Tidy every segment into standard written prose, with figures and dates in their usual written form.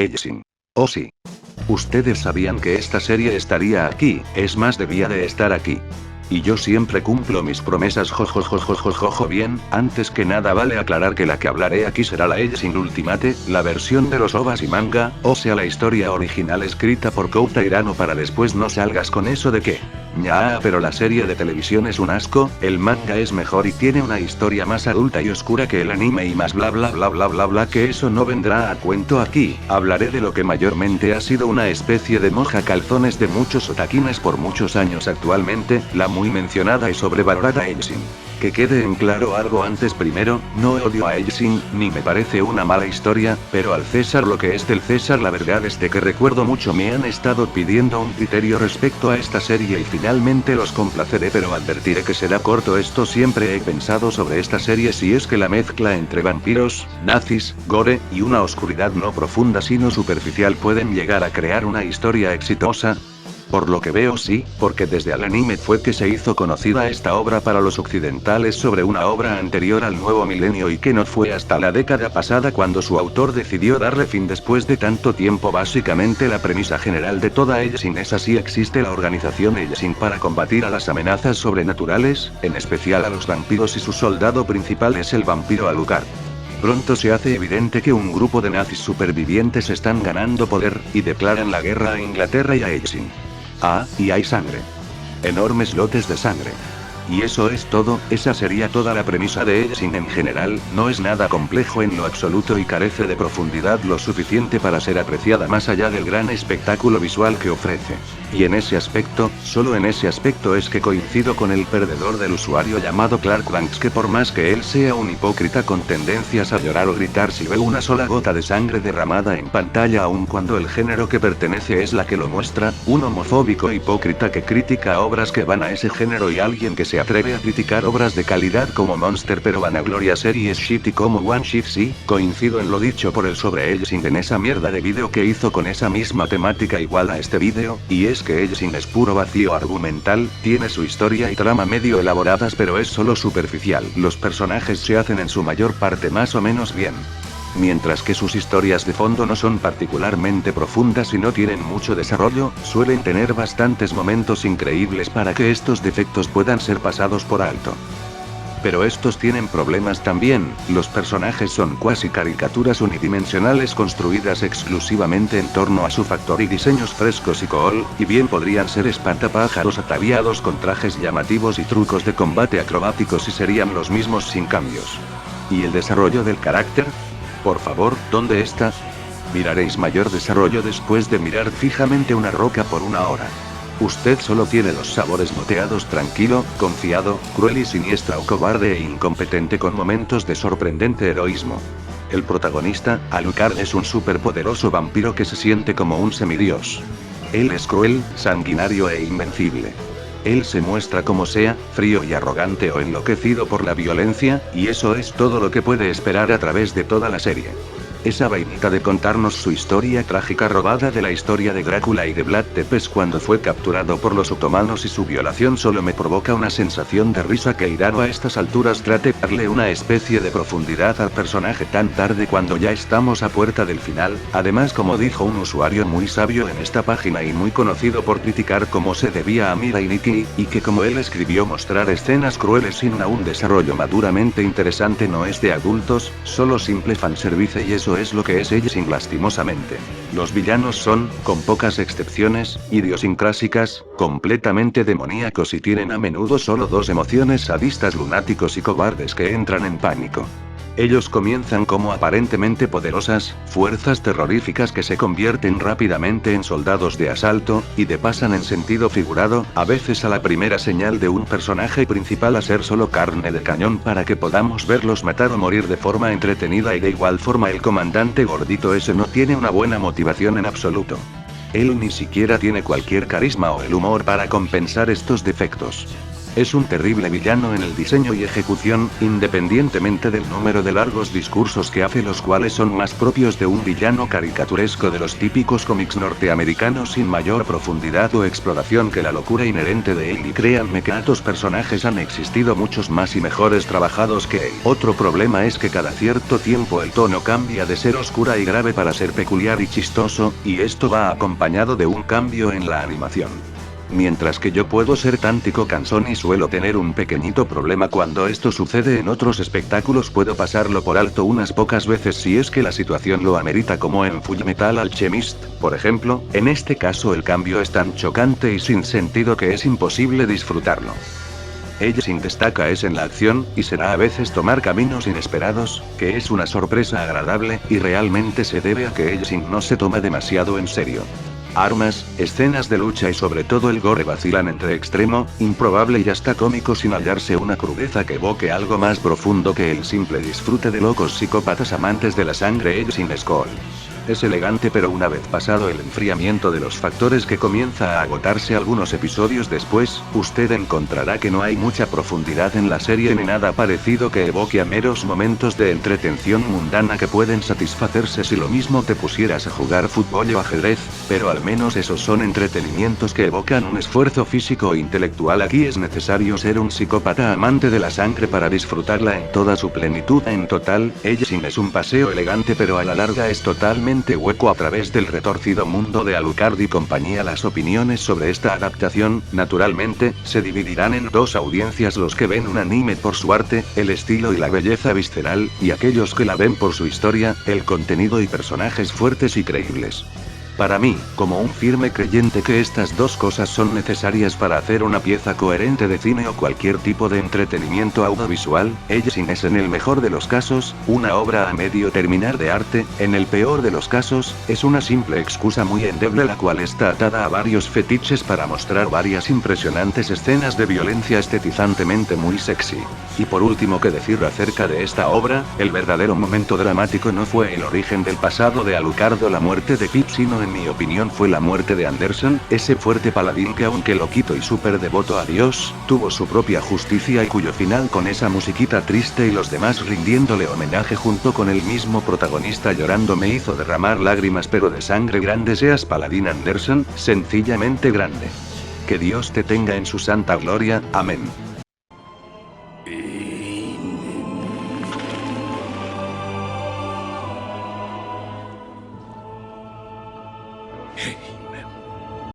Ellison. Oh sí. Ustedes sabían que esta serie estaría aquí, es más debía de estar aquí. Y yo siempre cumplo mis promesas jojojojojojojo bien, antes que nada vale aclarar que la que hablaré aquí será la Ellison Ultimate, la versión de los OVAs y manga, o sea la historia original escrita por Kouta Hirano para después no salgas con eso de que ñaa, pero la serie de televisión es un asco, el manga es mejor y tiene una historia más adulta y oscura que el anime y más bla bla bla bla bla bla que eso no vendrá a cuento aquí, hablaré de lo que mayormente ha sido una especie de moja calzones de muchos otakines por muchos años actualmente, la muy mencionada y sobrevalorada Ellison. Que quede en claro algo antes primero, no odio a Ellison, ni me parece una mala historia, pero al César lo que es del César la verdad es de que recuerdo mucho me han estado pidiendo un criterio respecto a esta serie y finalmente los complaceré pero advertiré que será corto esto siempre he pensado sobre esta serie si es que la mezcla entre vampiros, nazis, gore, y una oscuridad no profunda sino superficial pueden llegar a crear una historia exitosa. Por lo que veo sí, porque desde el anime fue que se hizo conocida esta obra para los occidentales sobre una obra anterior al nuevo milenio y que no fue hasta la década pasada cuando su autor decidió darle fin después de tanto tiempo. Básicamente la premisa general de toda Ellison es así existe la organización Ellison para combatir a las amenazas sobrenaturales, en especial a los vampiros y su soldado principal es el vampiro Alucard. Pronto se hace evidente que un grupo de nazis supervivientes están ganando poder, y declaran la guerra a Inglaterra y a Ellison. Ah, y hay sangre. Enormes lotes de sangre. Y eso es todo, esa sería toda la premisa de Ellison en general, no es nada complejo en lo absoluto y carece de profundidad lo suficiente para ser apreciada más allá del gran espectáculo visual que ofrece. Y en ese aspecto, solo en ese aspecto es que coincido con el perdedor del usuario llamado Clark Banks que por más que él sea un hipócrita con tendencias a llorar o gritar si ve una sola gota de sangre derramada en pantalla aun cuando el género que pertenece es la que lo muestra, un homofóbico hipócrita que critica obras que van a ese género y alguien que se atreve a criticar obras de calidad como Monster pero vanagloria series shitty como One Shift sí, coincido en lo dicho por el sobre Ellison en esa mierda de vídeo que hizo con esa misma temática igual a este vídeo, y es que Ellison es puro vacío argumental, tiene su historia y trama medio elaboradas pero es solo superficial. Los personajes se hacen en su mayor parte más o menos bien. Mientras que sus historias de fondo no son particularmente profundas y no tienen mucho desarrollo, suelen tener bastantes momentos increíbles para que estos defectos puedan ser pasados por alto. Pero estos tienen problemas también, los personajes son cuasi caricaturas unidimensionales construidas exclusivamente en torno a su factor y diseños frescos y cool, y bien podrían ser espantapájaros ataviados con trajes llamativos y trucos de combate acrobáticos y serían los mismos sin cambios. ¿Y el desarrollo del carácter? Por favor, ¿dónde está? Miraréis mayor desarrollo después de mirar fijamente una roca por una hora. Usted solo tiene los sabores moteados tranquilo, confiado, cruel y siniestra o cobarde e incompetente con momentos de sorprendente heroísmo. El protagonista, Alucard es un superpoderoso vampiro que se siente como un semidios. Él es cruel, sanguinario e invencible. Él se muestra como sea, frío y arrogante o enloquecido por la violencia, y eso es todo lo que puede esperar a través de toda la serie. Esa vainita de contarnos su historia trágica robada de la historia de Drácula y de Vlad Tepes cuando fue capturado por los otomanos y su violación solo me provoca una sensación de risa que Hirano a estas alturas trate de darle una especie de profundidad al personaje tan tarde cuando ya estamos a puerta del final, además como dijo un usuario muy sabio en esta página y muy conocido por criticar cómo se debía a Mira y Nikki, y que como él escribió mostrar escenas crueles sin un desarrollo maduramente interesante no es de adultos, solo simple fanservice y eso es lo que es Ellison lastimosamente. Los villanos son, con pocas excepciones, idiosincrásicas, completamente demoníacos y tienen a menudo solo dos emociones sadistas lunáticos y cobardes que entran en pánico. Ellos comienzan como aparentemente poderosas, fuerzas terroríficas que se convierten rápidamente en soldados de asalto, y de pasan en sentido figurado, a veces a la primera señal de un personaje principal a ser solo carne de cañón para que podamos verlos matar o morir de forma entretenida y de igual forma el comandante gordito ese no tiene una buena motivación en absoluto. Él ni siquiera tiene cualquier carisma o el humor para compensar estos defectos. Es un terrible villano en el diseño y ejecución, independientemente del número de largos discursos que hace, los cuales son más propios de un villano caricaturesco de los típicos cómics norteamericanos sin mayor profundidad o exploración que la locura inherente de él, y créanme que estos personajes han existido muchos más y mejores trabajados que él. Otro problema es que cada cierto tiempo el tono cambia de ser oscura y grave para ser peculiar y chistoso, y esto va acompañado de un cambio en la animación. Mientras que yo puedo ser tántico cansón y suelo tener un pequeñito problema cuando esto sucede en otros espectáculos, puedo pasarlo por alto unas pocas veces si es que la situación lo amerita, como en Fullmetal Alchemist, por ejemplo. En este caso el cambio es tan chocante y sin sentido que es imposible disfrutarlo. Hellsing destaca es en la acción, y será a veces tomar caminos inesperados, que es una sorpresa agradable, y realmente se debe a que Hellsing no se toma demasiado en serio. Armas, escenas de lucha y sobre todo el gore vacilan entre extremo, improbable y hasta cómico, sin hallarse una crudeza que evoque algo más profundo que el simple disfrute de locos psicópatas amantes de la sangre. Hellsing Skull es elegante, pero una vez pasado el enfriamiento de los factores que comienza a agotarse algunos episodios después, usted encontrará que no hay mucha profundidad en la serie ni nada parecido que evoque a meros momentos de entretención mundana que pueden satisfacerse si lo mismo te pusieras a jugar fútbol o ajedrez, pero al menos esos son entretenimientos que evocan un esfuerzo físico o intelectual. Aquí es necesario ser un psicópata amante de la sangre para disfrutarla en toda su plenitud. En total, Hellsing es un paseo elegante, pero a la larga es totalmente hueco a través del retorcido mundo de Alucard y compañía. Las opiniones sobre esta adaptación, naturalmente, se dividirán en dos audiencias: los que ven un anime por su arte, el estilo y la belleza visceral, y aquellos que la ven por su historia, el contenido y personajes fuertes y creíbles. Para mí, como un firme creyente que estas dos cosas son necesarias para hacer una pieza coherente de cine o cualquier tipo de entretenimiento audiovisual, Hellsing es en el mejor de los casos, una obra a medio terminar de arte; en el peor de los casos, es una simple excusa muy endeble la cual está atada a varios fetiches para mostrar varias impresionantes escenas de violencia estetizantemente muy sexy. Y por último, ¿qué decir acerca de esta obra? El verdadero momento dramático no fue el origen del pasado de Alucard o la muerte de Pip, sino en mi opinión fue la muerte de Anderson, ese fuerte paladín que, aunque loquito y súper devoto a Dios, tuvo su propia justicia y cuyo final, con esa musiquita triste y los demás rindiéndole homenaje junto con el mismo protagonista llorando, me hizo derramar lágrimas, pero de sangre. Grande seas, paladín Anderson, sencillamente grande. Que Dios te tenga en su santa gloria, amén.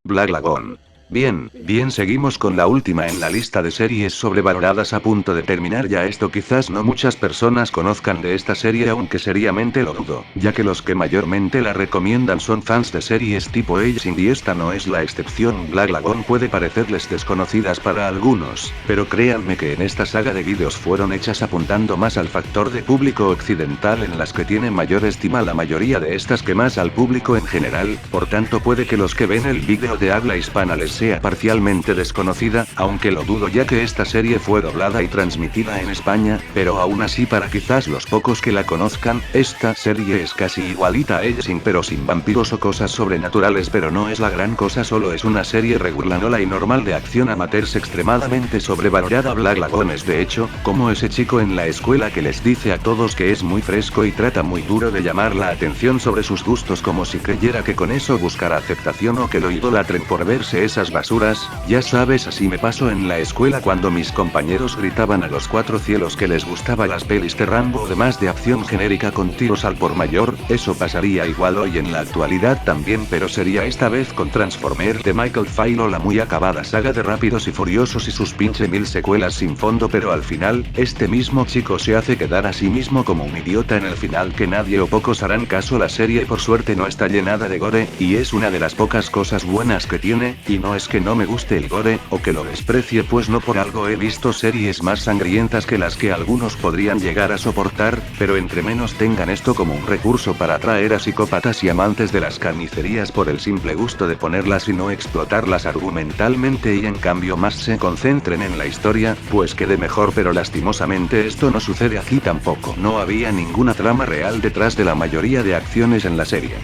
Black Lagoon. Bien, seguimos con la última en la lista de series sobrevaloradas, a punto de terminar ya esto. Quizás no muchas personas conozcan de esta serie, aunque seriamente lo dudo, ya que los que mayormente la recomiendan son fans de series tipo Hellsing, y esta no es la excepción. Black Lagoon puede parecerles desconocidas para algunos, pero créanme que en esta saga de vídeos fueron hechas apuntando más al factor de público occidental, en las que tiene mayor estima la mayoría de estas que más al público en general. Por tanto, puede que los que ven el vídeo de habla hispana les sea parcialmente desconocida, aunque lo dudo, ya que esta serie fue doblada y transmitida en España, pero aún así, para quizás los pocos que la conozcan, esta serie es casi igualita a Hellsing, pero sin vampiros o cosas sobrenaturales. Pero no es la gran cosa, solo es una serie regulanola y normal de acción amateurs extremadamente sobrevalorada. Black Lagoon es de hecho, como ese chico en la escuela que les dice a todos que es muy fresco y trata muy duro de llamar la atención sobre sus gustos, como si creyera que con eso buscará aceptación o que lo idolatren por verse esas basuras. Ya sabes, así me pasó en la escuela cuando mis compañeros gritaban a los cuatro cielos que les gustaba las pelis de Rambo, además de acción genérica con tiros al por mayor. Eso pasaría igual hoy en la actualidad también, pero sería esta vez con Transformers de Michael Pyle o la muy acabada saga de Rápidos y Furiosos y sus pinche 1000 secuelas sin fondo. Pero al final, este mismo chico se hace quedar a sí mismo como un idiota en el final, que nadie o pocos harán caso. La serie por suerte no está llenada de gore, y es una de las pocas cosas buenas que tiene, y no es que no me guste el gore, o que lo desprecie, pues no por algo he visto series más sangrientas que las que algunos podrían llegar a soportar, pero entre menos tengan esto como un recurso para atraer a psicópatas y amantes de las carnicerías por el simple gusto de ponerlas y no explotarlas argumentalmente, y en cambio más se concentren en la historia, pues quede mejor. Pero lastimosamente esto no sucede aquí tampoco. No había ninguna trama real detrás de la mayoría de acciones en la serie.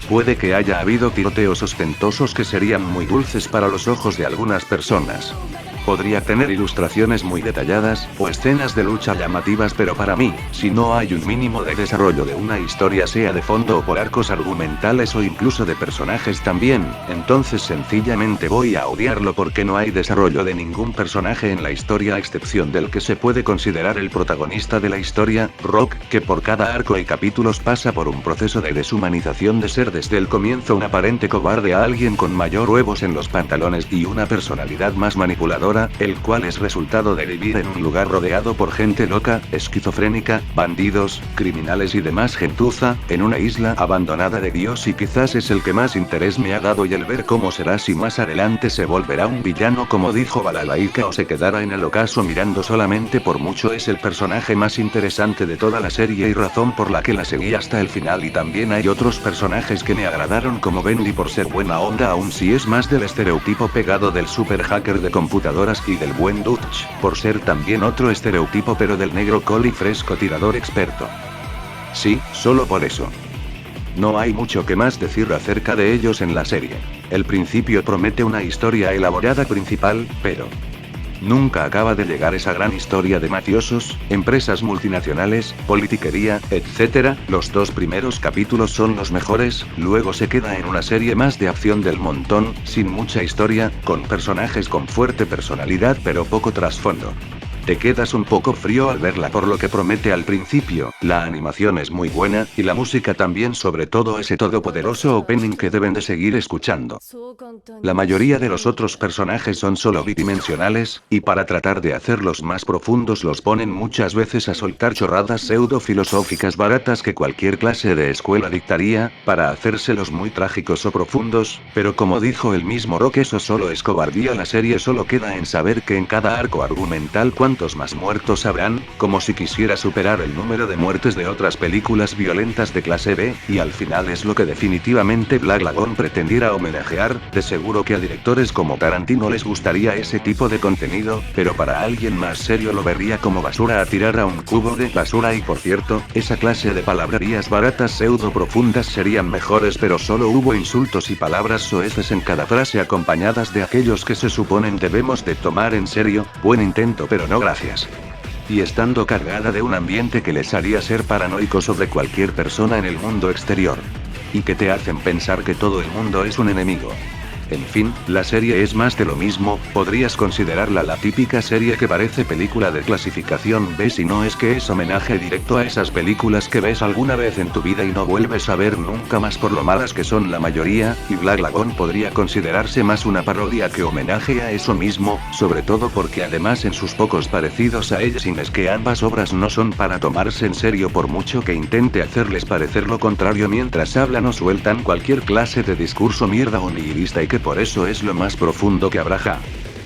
Puede que haya habido tiroteos ostentosos que serían muy dulces para los ojos de algunas personas, Podría tener ilustraciones muy detalladas, o escenas de lucha llamativas, pero para mí, si no hay un mínimo de desarrollo de una historia, sea de fondo o por arcos argumentales o incluso de personajes también, entonces sencillamente voy a odiarlo porque no hay desarrollo de ningún personaje en la historia a excepción del que se puede considerar el protagonista de la historia, Rock, que por cada arco y capítulos pasa por un proceso de deshumanización de ser desde el comienzo un aparente cobarde a alguien con mayor huevos en los pantalones y una personalidad más manipuladora, el cual es resultado de vivir en un lugar rodeado por gente loca, esquizofrénica, bandidos, criminales y demás gentuza, en una isla abandonada de Dios, y quizás es el que más interés me ha dado, y el ver cómo será si más adelante se volverá un villano como dijo Balalaika o se quedará en el ocaso mirando solamente por mucho es el personaje más interesante de toda la serie y razón por la que la seguí hasta el final. Y también hay otros personajes que me agradaron como Bendy por ser buena onda, aun si es más del estereotipo pegado del super hacker de computadoras, y del buen Dutch, por ser también otro estereotipo pero del negro col y fresco tirador experto. Sí, solo por eso. No hay mucho que más decir acerca de ellos en la serie. El principio promete una historia elaborada principal, pero nunca acaba de llegar esa gran historia de mafiosos, empresas multinacionales, politiquería, etc. Los 2 primeros capítulos son los mejores, luego se queda en una serie más de acción del montón, sin mucha historia, con personajes con fuerte personalidad pero poco trasfondo. Te quedas un poco frío al verla por lo que promete al principio, la animación es muy buena, y la música también, sobre todo ese todopoderoso opening que deben de seguir escuchando. La mayoría de los otros personajes son solo bidimensionales, y para tratar de hacerlos más profundos los ponen muchas veces a soltar chorradas pseudo-filosóficas baratas que cualquier clase de escuela dictaría, para hacérselos muy trágicos o profundos, pero como dijo el mismo Rock, eso solo es cobardía. La serie solo queda en saber que en cada arco argumental cuántos más muertos habrán, como si quisiera superar el número de muertes de otras películas violentas de clase B, y al final es lo que definitivamente Black Lagoon pretendiera homenajear. De seguro que a directores como Tarantino les gustaría ese tipo de contenido, pero para alguien más serio lo vería como basura a tirar a un cubo de basura. Y por cierto, esa clase de palabrerías baratas pseudo profundas serían mejores, pero solo hubo insultos y palabras soeces en cada frase acompañadas de aquellos que se suponen debemos de tomar en serio. Buen intento pero no gracias. Y estando cargada de un ambiente que les haría ser paranoicos sobre cualquier persona en el mundo exterior. Y que te hacen pensar que todo el mundo es un enemigo. En fin, la serie es más de lo mismo, podrías considerarla la típica serie que parece película de clasificación B, si no es que es homenaje directo a esas películas que ves alguna vez en tu vida y no vuelves a ver nunca más por lo malas que son la mayoría, y Black Lagoon podría considerarse más una parodia que homenaje a eso mismo, sobre todo porque además en sus pocos parecidos a ella, sin es que ambas obras no son para tomarse en serio por mucho que intente hacerles parecer lo contrario mientras hablan o sueltan cualquier clase de discurso mierda o nihilista, y que por eso es lo más profundo que habrá.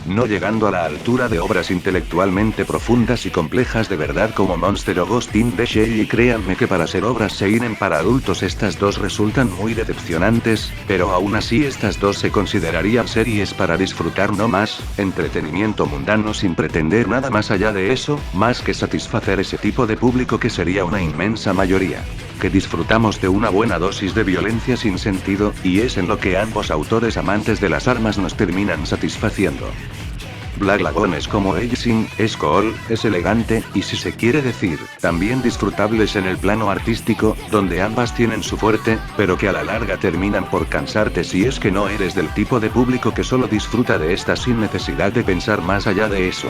No llegando a la altura de obras intelectualmente profundas y complejas de verdad como Monster o Ghost in the Shell, y créanme que para ser obras seinen para adultos estas dos resultan muy decepcionantes, pero aún así estas dos se considerarían series para disfrutar no más, entretenimiento mundano sin pretender nada más allá de eso, más que satisfacer ese tipo de público que sería una inmensa mayoría. Que disfrutamos de una buena dosis de violencia sin sentido, y es en lo que ambos autores amantes de las armas nos terminan satisfaciendo. Black Lagoon es como Aging, es cool, es elegante, y si se quiere decir, también disfrutables en el plano artístico, donde ambas tienen su fuerte, pero que a la larga terminan por cansarte si es que no eres del tipo de público que solo disfruta de estas sin necesidad de pensar más allá de eso.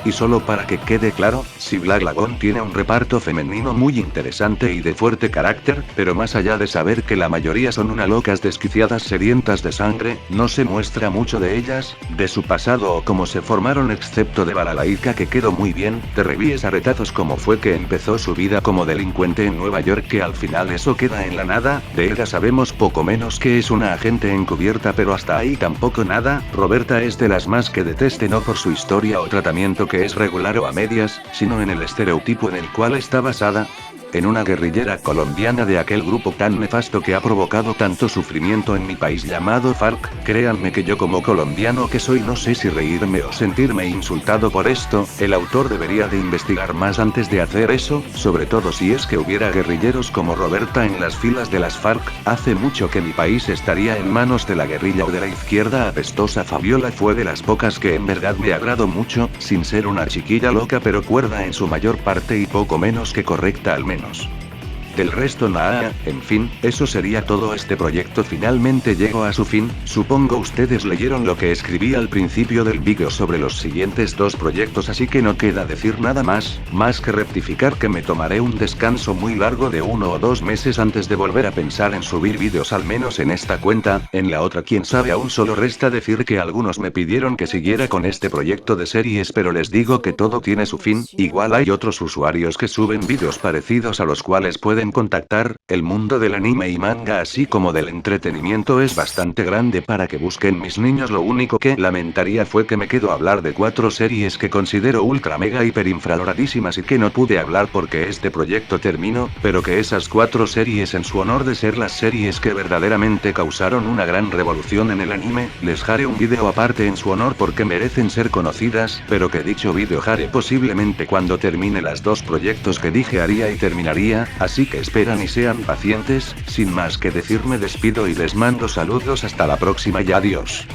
Y solo para que quede claro, si Black Lagoon tiene un reparto femenino muy interesante y de fuerte carácter, pero más allá de saber que la mayoría son unas locas desquiciadas sedientas de sangre, no se muestra mucho de ellas, de su pasado o cómo se formaron, excepto de Balalaika, que quedó muy bien, te revíes a retazos cómo fue que empezó su vida como delincuente en Nueva York, que al final eso queda en la nada. De ella sabemos poco menos que es una agente encubierta, pero hasta ahí tampoco nada. Roberta es de las más que deteste, no por su historia o tratamiento que es regular o a medias, sino en el estereotipo en el cual está basada. en una guerrillera colombiana de aquel grupo tan nefasto que ha provocado tanto sufrimiento en mi país llamado FARC. Créanme que yo como colombiano que soy no sé si reírme o sentirme insultado por esto, el autor debería de investigar más antes de hacer eso, sobre todo si es que hubiera guerrilleros como Roberta en las filas de las FARC, hace mucho que mi país estaría en manos de la guerrilla o de la izquierda apestosa. Fabiola fue de las pocas que en verdad me agradó mucho, sin ser una chiquilla loca pero cuerda en su mayor parte y poco menos que correcta al menos. Del resto nada, en fin, eso sería todo. Este proyecto finalmente llegó a su fin. Supongo ustedes leyeron lo que escribí al principio del vídeo sobre los siguientes dos proyectos, así que no queda decir nada más que rectificar que me tomaré un descanso muy largo de 1 o 2 meses antes de volver a pensar en subir vídeos, al menos en esta cuenta. En la otra quién sabe, aún solo resta decir que algunos me pidieron que siguiera con este proyecto de series, pero les digo que todo tiene su fin. Igual hay otros usuarios que suben vídeos parecidos a los cuales pueden contactar. El mundo del anime y manga así como del entretenimiento es bastante grande para que busquen mis niños. Lo único que lamentaría fue que me quedo a hablar de 4 series que considero ultra mega hiper infravaloradísimas y que no pude hablar porque este proyecto terminó, pero que esas 4 series, en su honor de ser las series que verdaderamente causaron una gran revolución en el anime, les haré un vídeo aparte en su honor porque merecen ser conocidas, pero que dicho vídeo haré posiblemente cuando termine las 2 proyectos que dije haría y terminaría, así que esperan y sean pacientes. Sin más que decir me despido y les mando saludos, hasta la próxima y adiós.